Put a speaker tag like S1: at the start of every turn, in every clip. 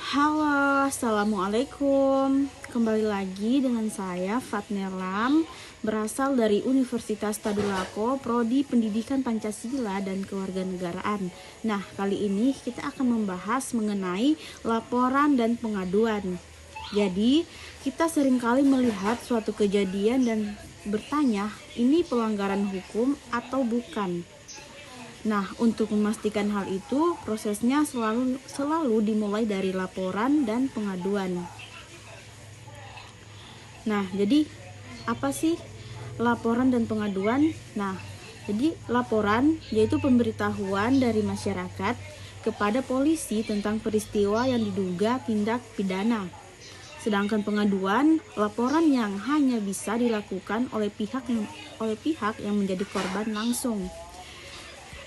S1: Halo, assalamualaikum. Kembali lagi dengan saya Fatnerlam, berasal dari Universitas Tadulako, Prodi Pendidikan Pancasila dan Kewarganegaraan. Nah, kali ini kita akan membahas mengenai laporan dan pengaduan. Jadi, kita seringkali melihat suatu kejadian dan bertanya, ini pelanggaran hukum atau bukan? Nah, untuk memastikan hal itu, prosesnya selalu dimulai dari laporan dan pengaduan. Nah, jadi apa sih laporan dan pengaduan? Nah, jadi laporan yaitu pemberitahuan dari masyarakat kepada polisi tentang peristiwa yang diduga tindak pidana. Sedangkan pengaduan, laporan yang hanya bisa dilakukan oleh pihak yang menjadi korban langsung.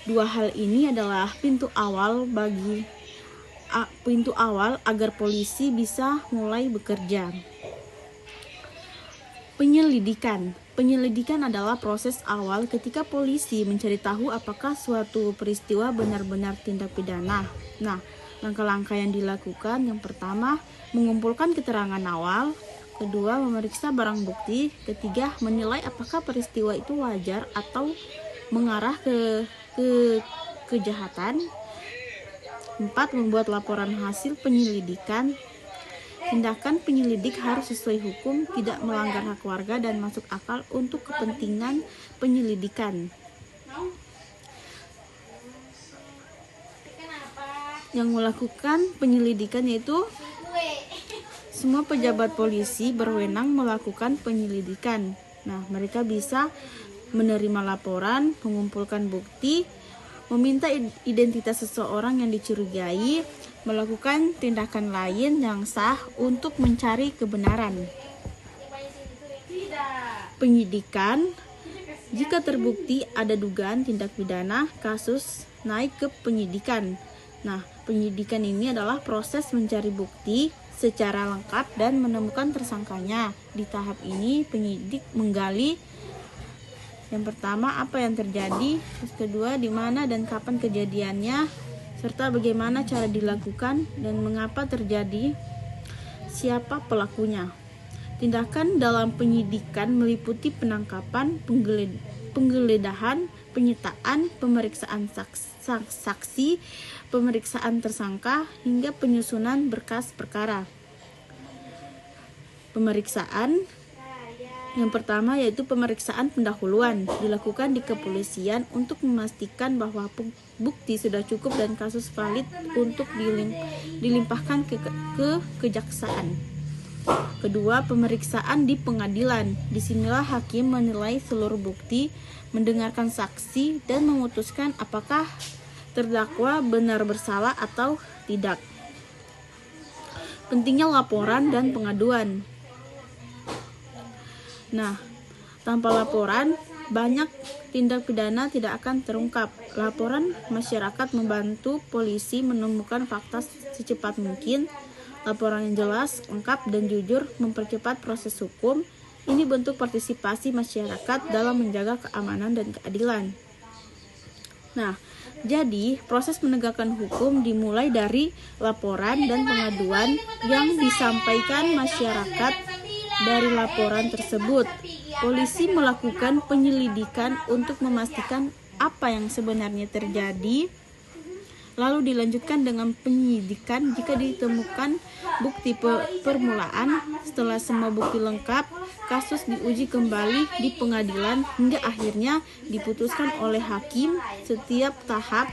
S1: Dua hal ini adalah pintu awal agar polisi bisa mulai bekerja. Penyelidikan adalah proses awal ketika polisi mencari tahu apakah suatu peristiwa benar-benar tindak pidana. Nah, langkah-langkah yang dilakukan, yang pertama, mengumpulkan keterangan awal, kedua, memeriksa barang bukti, ketiga, menilai apakah peristiwa itu wajar atau mengarah ke kejahatan. 4. Membuat laporan hasil penyelidikan. Tindakan penyelidik harus sesuai hukum, tidak melanggar hak warga dan masuk akal untuk kepentingan penyelidikan. Yang melakukan penyelidikan yaitu semua pejabat polisi berwenang melakukan penyelidikan. Nah, mereka bisa menerima laporan, mengumpulkan bukti, meminta identitas seseorang yang dicurigai, melakukan tindakan lain yang sah untuk mencari kebenaran. Penyidikan, jika terbukti ada dugaan tindak pidana, kasus naik ke penyidikan. Nah, penyidikan ini adalah proses mencari bukti secara lengkap dan menemukan tersangkanya. Di tahap ini, penyidik menggali yang pertama, apa yang terjadi, terus kedua, di mana dan kapan kejadiannya, serta bagaimana cara dilakukan dan mengapa terjadi, siapa pelakunya. Tindakan dalam penyidikan meliputi penangkapan, penggeledahan, penyitaan, pemeriksaan saksi, pemeriksaan tersangka, hingga penyusunan berkas perkara. Pemeriksaan yang pertama yaitu pemeriksaan pendahuluan, dilakukan di kepolisian untuk memastikan bahwa bukti sudah cukup dan kasus valid untuk dilimpahkan ke kejaksaan. Kedua, pemeriksaan di pengadilan. Disinilah hakim menilai seluruh bukti, mendengarkan saksi, dan memutuskan apakah terdakwa benar bersalah atau tidak. Pentingnya laporan dan pengaduan. Nah, tanpa laporan, banyak tindak pidana tidak akan terungkap. Laporan masyarakat membantu polisi menemukan fakta secepat mungkin. Laporan yang jelas, lengkap, dan jujur mempercepat proses hukum. Ini bentuk partisipasi masyarakat dalam menjaga keamanan dan keadilan. Nah, jadi proses menegakkan hukum dimulai dari laporan dan pengaduan yang disampaikan masyarakat. Dari laporan tersebut, polisi melakukan penyelidikan untuk memastikan apa yang sebenarnya terjadi, lalu dilanjutkan dengan penyidikan jika ditemukan bukti permulaan. Setelah semua bukti lengkap, kasus diuji kembali di pengadilan hingga akhirnya diputuskan oleh hakim. Setiap tahap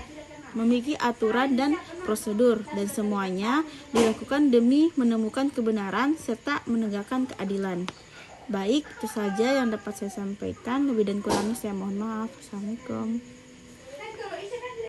S1: memiliki aturan dan prosedur, dan semuanya dilakukan demi menemukan kebenaran serta menegakkan keadilan. Baik, itu saja yang dapat saya sampaikan. Lebih dan kurangnya saya mohon maaf. Assalamualaikum.